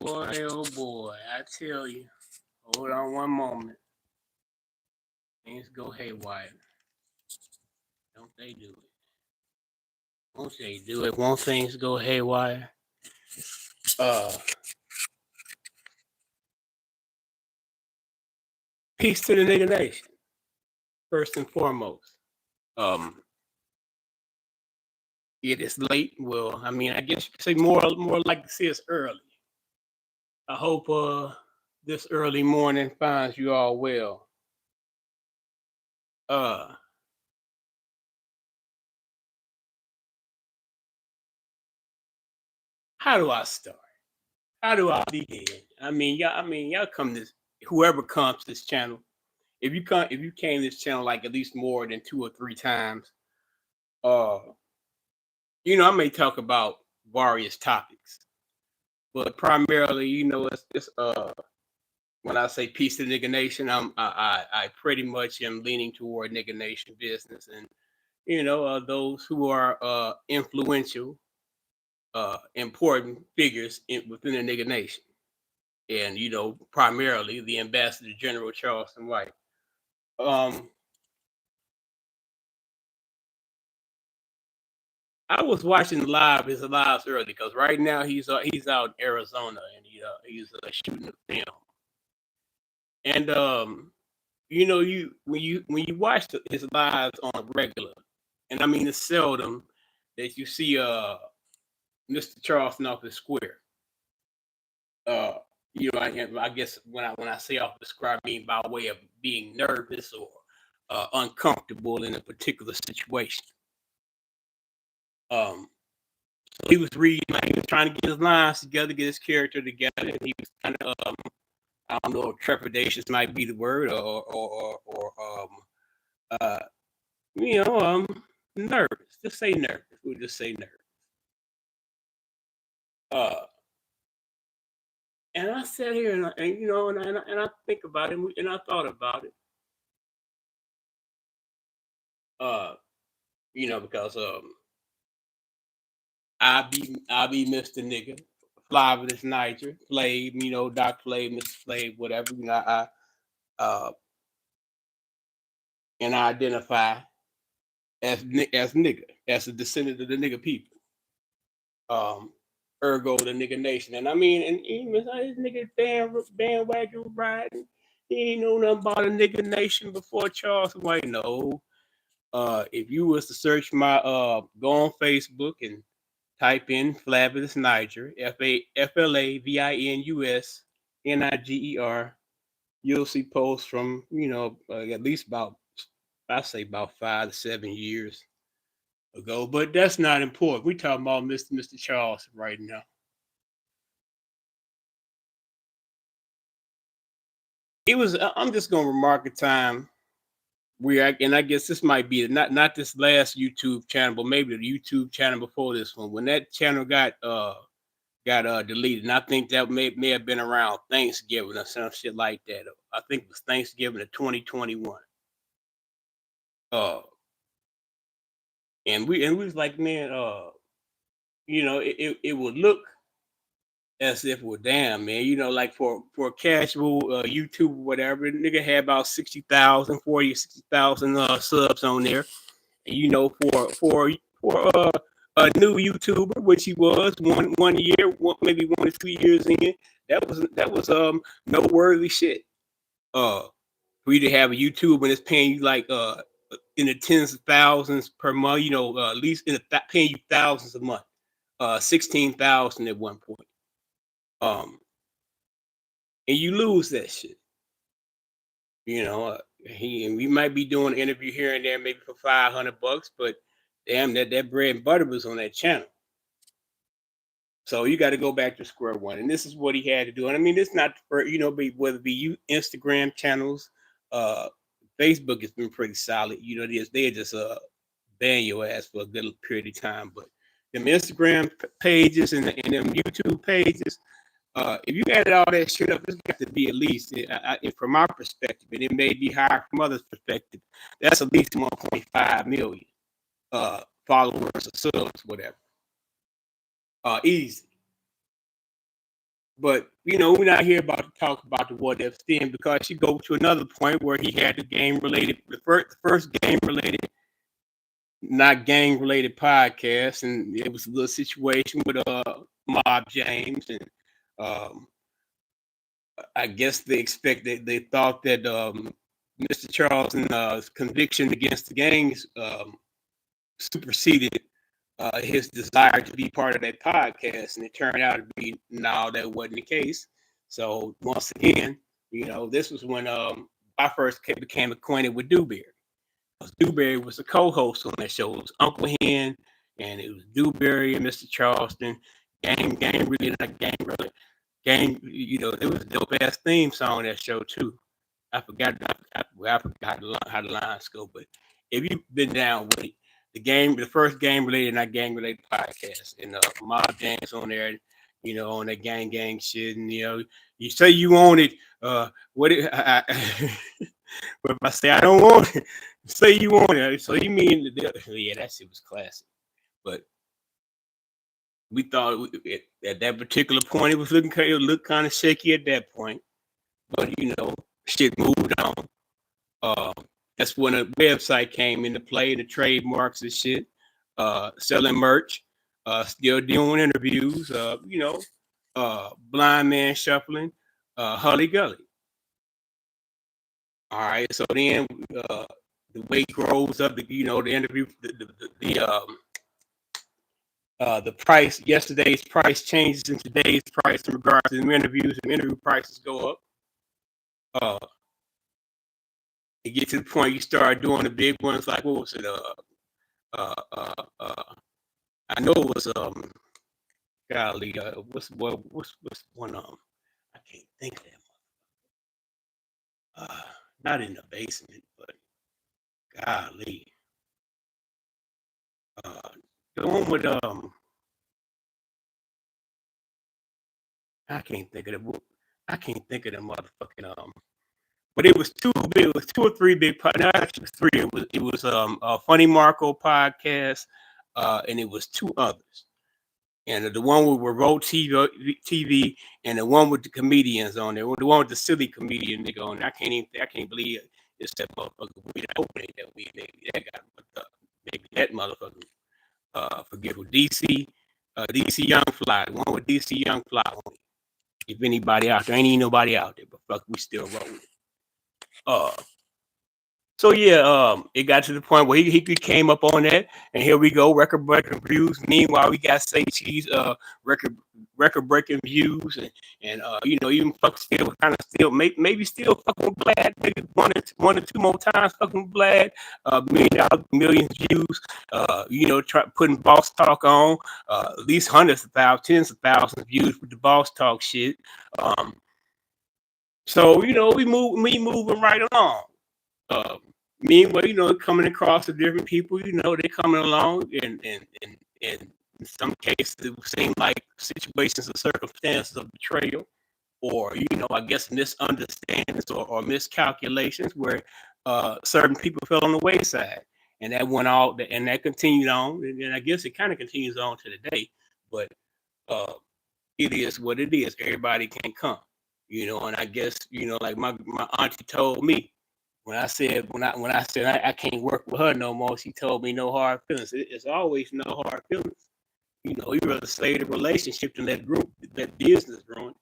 Boy, oh boy, I tell you. Hold on one moment. Things go haywire. Don't they do it? Won't they do it? Won't things go haywire? Uh, Peace to the nigga nation, first and foremost. Um, it is late. Well, I mean, I guess you could say more like to see it's early. I hope this early morning finds you all well. Uh, how do I start? How do I begin? Y'all come this whoever comes to this channel. If you came to this channel like at least more than 2 or 3 times, uh, I may talk about various topics, but primarily, it's when I say peace to nigga nation, I pretty much am leaning toward nigga nation business, and those who are influential, important figures within the nigga nation, and primarily the Ambassador General Charleston White. Um, I was watching his lives early because right now he's out in Arizona and he's shooting a film. And you when you watch his lives on a regular, and I mean it's seldom that you see Mr. Charleston off the square. Uh, I guess when I say off the square, I mean by way of being nervous or uncomfortable in a particular situation. So he was reading, like he was trying to get his lines together, get his character together, and he was kind of I don't know if trepidatious might be the word, or uh, nervous. Just say nervous. We'll just say nervous. Uh, and I sat here and I think about it, and I thought about it. Uh, because I be Mr. Nigga, Flavius Niger, Flav, Dr. Flav, Mr. Flav, whatever. Uh, and I identify as nigga, as a descendant of the nigga people. Um, Ergo the nigga nation. And I mean, and even this nigga bandwagon riding. He ain't know nothing about a nigga nation before Charles White. No. If you was to search go on Facebook and type in Flavius Niger, FLAVINUS you'll see posts from at least about, I say about 5 to 7 years ago, but that's not important. We talking about Mr. Charles right now. I'm just gonna remark a time where and I guess this might be not this last YouTube channel, but maybe the YouTube channel before this one, when that channel got deleted. And I think that may have been around Thanksgiving or some shit like that. I think it was Thanksgiving of 2021. Uh, and we was like, man, it would look as if we're damn, man, like for a casual YouTube or whatever, nigga had about 60,000, 60,000 subs on there. And for a new YouTuber, which he was one year, maybe 1 or 2 years in, that was noteworthy shit. For you to have a YouTube and it's paying you like in the tens of thousands per month, at least paying you thousands a month, 16,000 at one point. And you lose that shit. We might be doing an interview here and there, maybe for $500, but damn, that bread and butter was on that channel. So you got to go back to square one, and this is what he had to do. And I mean, it's not for whether it be Instagram channels, Facebook has been pretty solid. They just ban your ass for a good period of time, but them Instagram pages and them YouTube pages. If you added all that shit up, it's got to be at least, from my perspective, and it may be higher from others' perspective, that's at least 1.5 million followers or subs, whatever. Easy. But we're not here about to talk about the what ifs then, because you go to another point where he had the first game related, not gang related podcast, and it was a little situation with Mob James, and um, I guess they thought that Mr. Charleston's conviction against the gangs superseded his desire to be part of that podcast, and it turned out to be no, that wasn't the case. So once again, this was when I first became acquainted with Dewberry. Dewberry was the co-host on that show. It was Uncle Hen, and it was Dewberry and Mr. Charleston. Gang, really not gang, really. Gang, it was a dope ass theme song on that show too. I forgot. I forgot how the lines go. But if you've been down with it, the first game related, not gang related podcast, and Mob James on there, on that gang shit, and you say you own it. What it? But if I say I don't want it, say you want it. So you mean yeah, that shit was classic. But we thought at that particular point it looked kind of shaky at that point. But shit moved on. Uh, that's when a website came into play, the trademarks and shit, selling merch, still doing interviews, blind man shuffling, Hully Gully. All right, so then the weight grows up. The interview, the price, yesterday's price changes in today's price in regards to the interviews, and interview prices go up. You get to the point you start doing the big ones, like what was it? I know it was golly, what's one I can't think of that. Not in the basement, but golly, the one with I can't think of the motherfucking but it was two big, it was two or three big. No, actually, it was three. It was a Funny Marco podcast, and it was two others. And the one with Road TV, and the one with the comedians on there, the one with the silly comedian nigga on there. I can't believe it's that motherfucker. We opening that we maybe that guy, maybe that motherfucker. Forget who DC Young Fly, the one with DC Young Fly on it. If anybody out there, ain't even nobody out there, but fuck, we still rolling. Uh, So yeah, it got to the point where he came up on that, and here we go, record breaking views. Meanwhile, we got Say Cheese, record breaking views, and even fuck still kind of still maybe still fucking glad, maybe one or two more times fucking glad, millions views. Try putting Boss Talk on, at least hundreds of thousands, tens of thousands of views with the Boss Talk shit. So we moving right along. Uh, Meanwhile, coming across the different people, they're coming along, and in some cases, it would seem like situations or circumstances of betrayal, or I guess misunderstandings or miscalculations where certain people fell on the wayside, and that went all, and that continued on, and I guess it kind of continues on to today. But uh, it is what it is. Everybody can't come, and I guess like my auntie told me when I said I can't work with her no more, she told me no hard feelings. It's always no hard feelings. You rather stay the relationship than that business growing.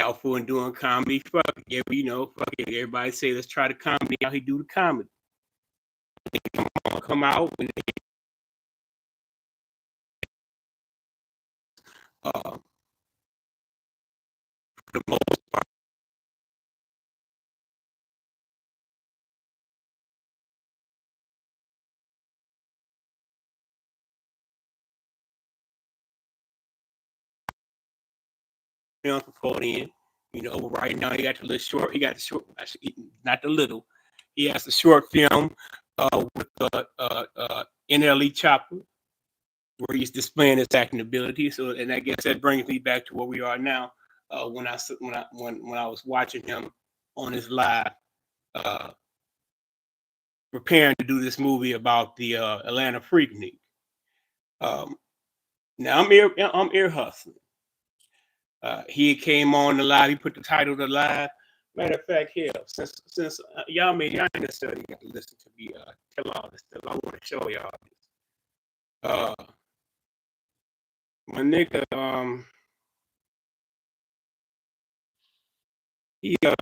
out for and doing comedy. Fuck it, fuck it. Everybody say let's try the comedy. How he do the comedy? Come out and for the most part, film for in. Right now he got the little short. He got the short, actually, not the little. He has the short film with NLE Chopper, where he's displaying his acting ability. So, and I guess that brings me back to where we are now. When I was watching him on his live, preparing to do this movie about the Atlanta Freaknik. Now I'm ear hustling. He came on the live. He put the title of the live. Matter of fact, here, since y'all ain't necessarily got to listen to me tell all this stuff. I want to show y'all this. My nigga, he had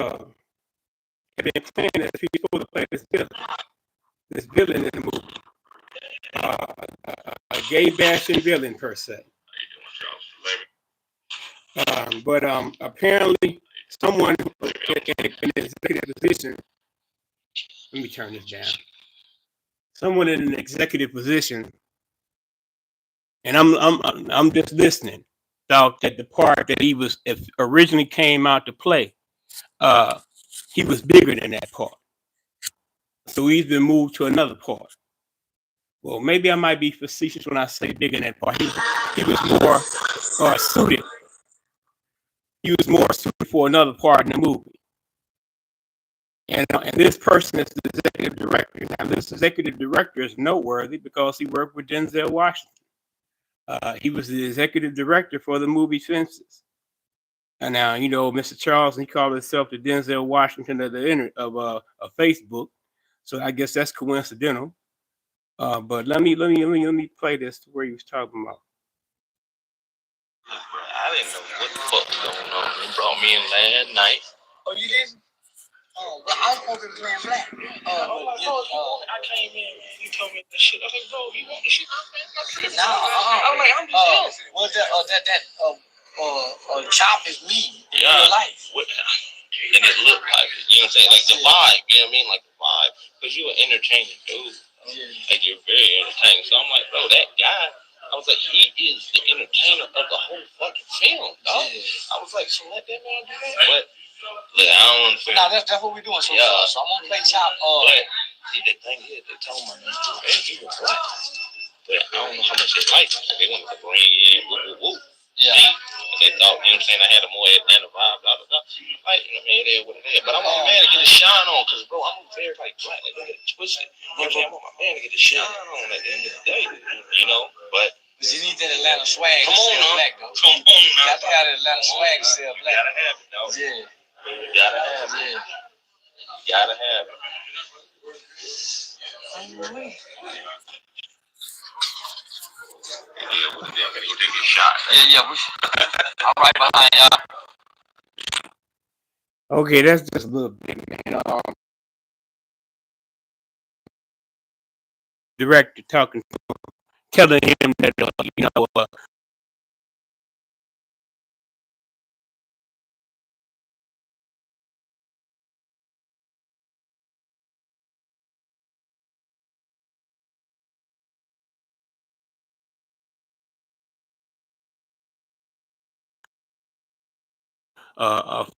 been playing this. He was supposed to play this villain in the movie. A gay bashing villain per se. But apparently someone in an executive position. Let me turn this down. Someone in an executive position, and I'm just listening. Thought that the part that he was originally came out to play, he was bigger than that part. So he's been moved to another part. Well, maybe I might be facetious when I say bigger than that part. He was more suited. He was more suited for another part in the movie. And this person is the executive director. Now, this executive director is noteworthy because he worked with Denzel Washington. He was the executive director for the movie Fences. And now, Mr. Charles, he called himself the Denzel Washington of Facebook. So I guess that's coincidental. But let me play this to where he was talking about. I didn't know what the fuck was going on. They brought me in last night. Oh, you didn't? Oh, well, I was supposed to be playing black. I came in and you told me the shit. I was like, bro, you want the shit? No, I was like, I'm just well, Chop is me in real life. And it looked like it. You know what I'm saying? Like the vibe, you know what I mean? Like the vibe. Because you're an entertaining dude. Like you're very entertaining. So I'm like, bro, that guy, I was like, he is the entertainer of the whole fucking film, dog. I was like, so let that man do that. But look, I don't understand. No, that's what we're doing. So, so I'm gonna play Chop. But see, the thing is, they told my man, hey, he was black. But I don't know how much they like him. They wanted to bring in woo. Yeah. They thought, you know what I'm saying, I had a more Atlanta vibe, blah, blah, blah. Like, you know what I mean, it is what it is. But I want my man to get his shine on, because, bro, I'm very, like, black. Like, don't get it twisted. You know what I'm saying? I want my man to get his shine on at the end of the day, you know? But you need that Atlanta swag to sell black, though. Come on, you got to have that Atlanta swag to sell black. You gotta have it, though. Yeah. You gotta have it. You gotta have it. Yeah, I'm right behind y'all. Okay, that's just a little bit, man. Director talking, telling him that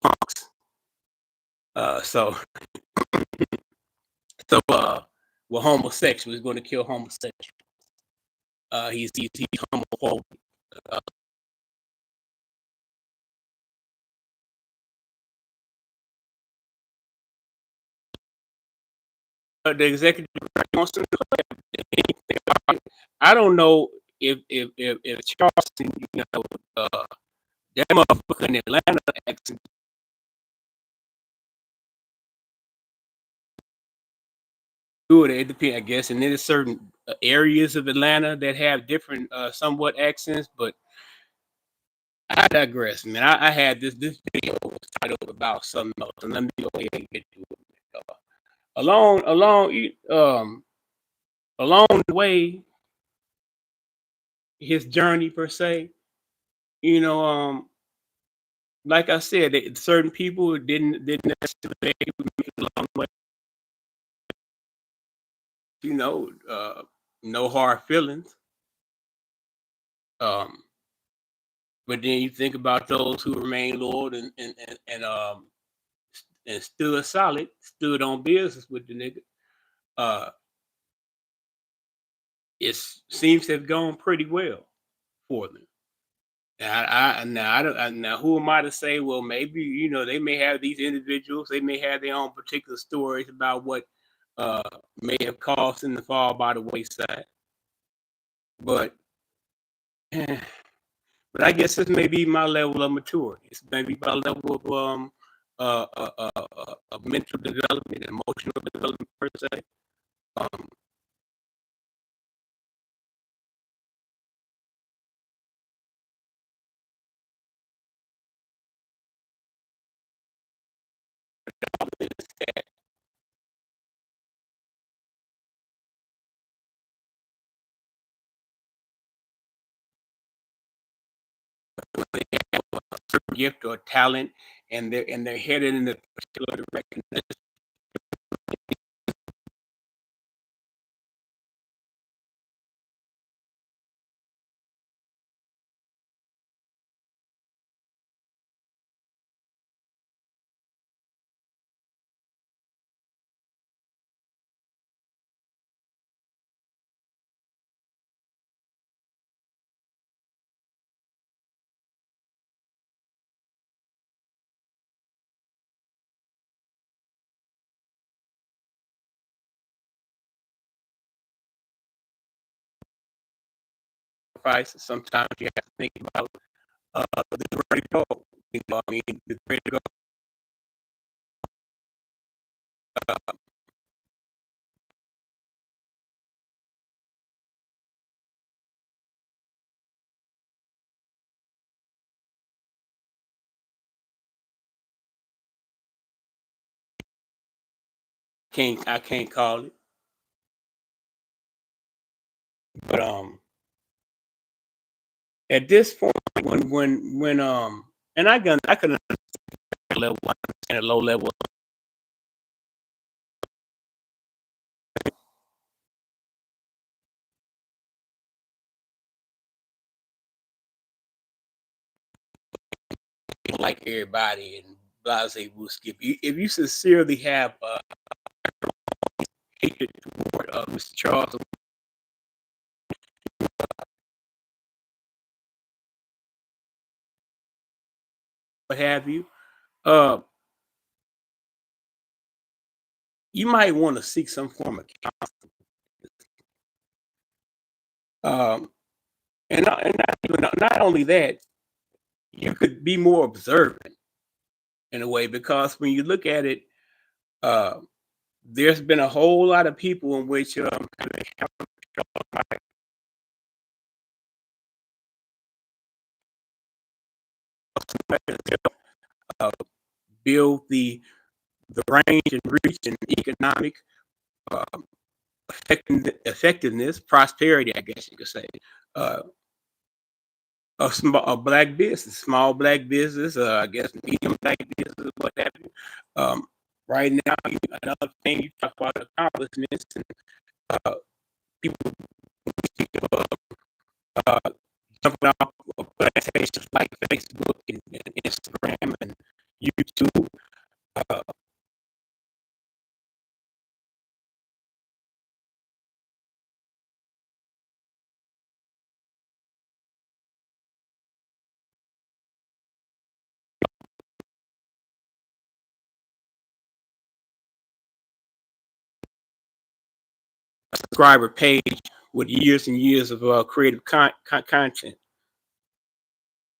Fox. So well, homosexual. He's going to kill homosexual. He's homophobic. The executive wants to do anything. I don't know if Charleston, that motherfucker in Atlanta accent. It depends, I guess. And there's certain areas of Atlanta that have different, somewhat accents, but I digress, man. I had this video was titled about something else, and let me go ahead and get to it. Along the way, his journey per se, you know, like I said, certain people didn't necessarily make it a long way. You know, no hard feelings. Um, but then you think about those who remained loyal and stood solid, stood on business with the nigga. Uh, it seems to have gone pretty well for them. Now who am I to say? Well, maybe they may have these individuals. They may have their own particular stories about what uh, may have caused them to fall by the wayside. But but I guess this may be my level of maturity. It's maybe my level of mental development, emotional development per se. Um, gift or talent, and they're headed in a particular direction. Sometimes you have to think about the ready to go. I mean, the ready to go. I can't call it, but at this point, and I can level one and a low level. Like everybody and blase will skip you. If you sincerely have hatred toward Mr. Charles, what have you, uh, you might want to seek some form of counseling. Not only that, you could be more observant in a way because when you look at it, uh, there's been a whole lot of people in which uh, build the range and reach and economic uh, effectiveness, prosperity, I guess you could say, uh, a black business, small black business, I guess medium black business, what have you. Right now, another thing you talk about accomplishments and people uh, jumping off of plantations like Facebook and Instagram and YouTube. Uh, Subscriber page with years and years of creative content.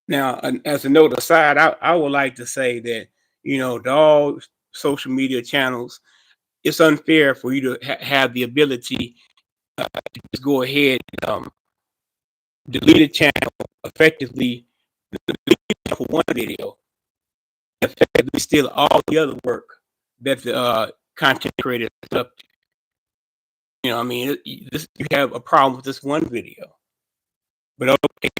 Now, as a note aside, I would like to say that to all social media channels, it's unfair for you to have the ability to just go ahead and delete a channel effectively for one video, we steal all the other work that the content creator is up to. You know, I mean, you have a problem with this one video, but okay,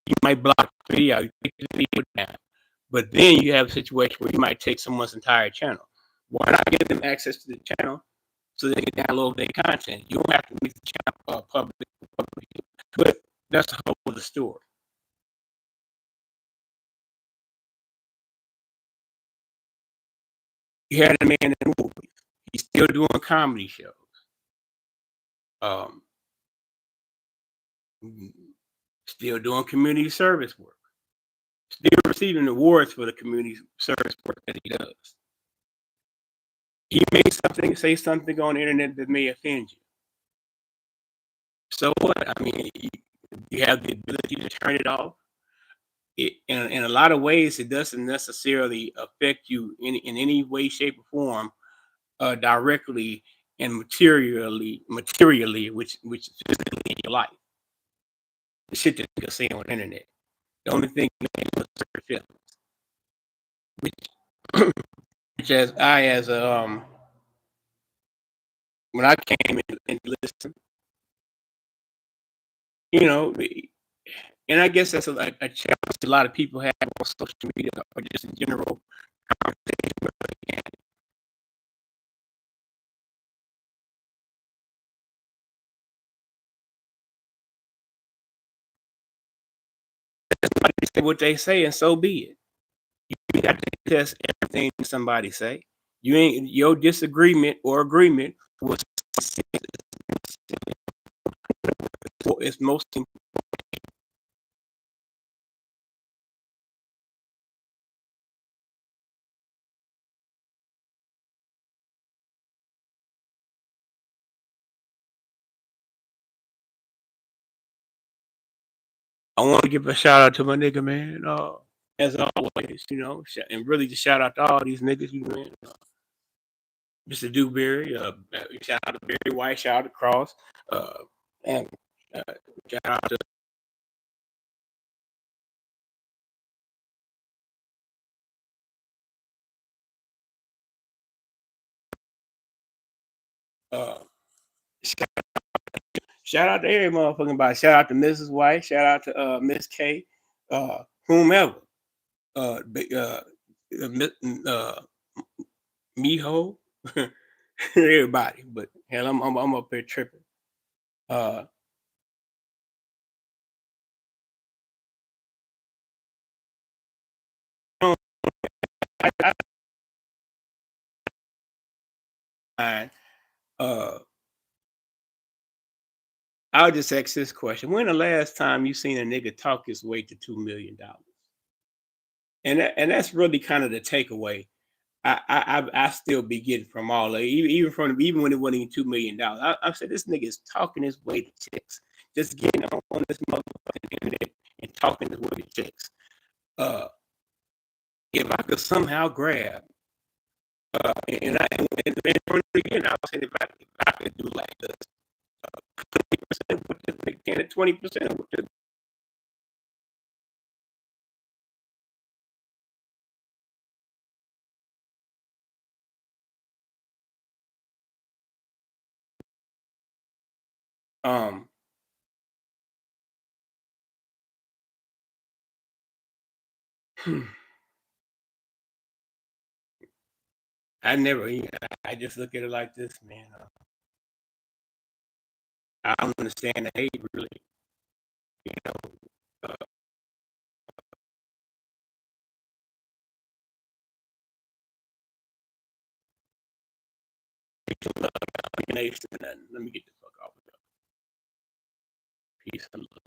you might block the video, you take the video down, but then you have a situation where you might take someone's entire channel. Why not give them access to the channel so they can download their content? You don't have to make the channel public, but that's the whole other story. You had a man in the movies. He's still doing comedy shows. Still doing community service work. Still receiving awards for the community service work that he does. He may say something on the internet that may offend you. So what? I mean, you have the ability to turn it off. In a lot of ways, it doesn't necessarily affect you in any way, shape, or form, directly and materially, which is physically in your life. The shit that you're seeing on the internet. The only thing that was hurt feelings, which as when I came in and listened, you know, and I guess that's a challenge a lot of people have on social media or just in general conversation. Somebody say what they say, and so be it. You got to test everything somebody say. You ain't your disagreement or agreement was it's most important. I want to give a shout out to my nigga, man. As always, you know, and really just shout out to all these niggas, you man. Mr. Dewberry, shout out to Barry White, shout out to Cross, and shout out to shout out to every motherfucking body. Shout out to Mrs. White. Shout out to Miss K, whomever. Miho, everybody. But hell, I'm up here tripping. I'll just ask this question: when the last time you seen a nigga talk his way to $2 million? And that's really kind of the takeaway. I still be getting from all of it, even when it wasn't even $2 million. I said this nigga is talking his way to checks, just getting on this motherfucking internet and talking his way to checks. If I could somehow grab, and again, I was saying if I could do like this, 20% with this nigga, 10 to 20% with this. I just look at it like this, man. I don't understand the hate, really. You know, let me get the fuck off of that. Peace and love.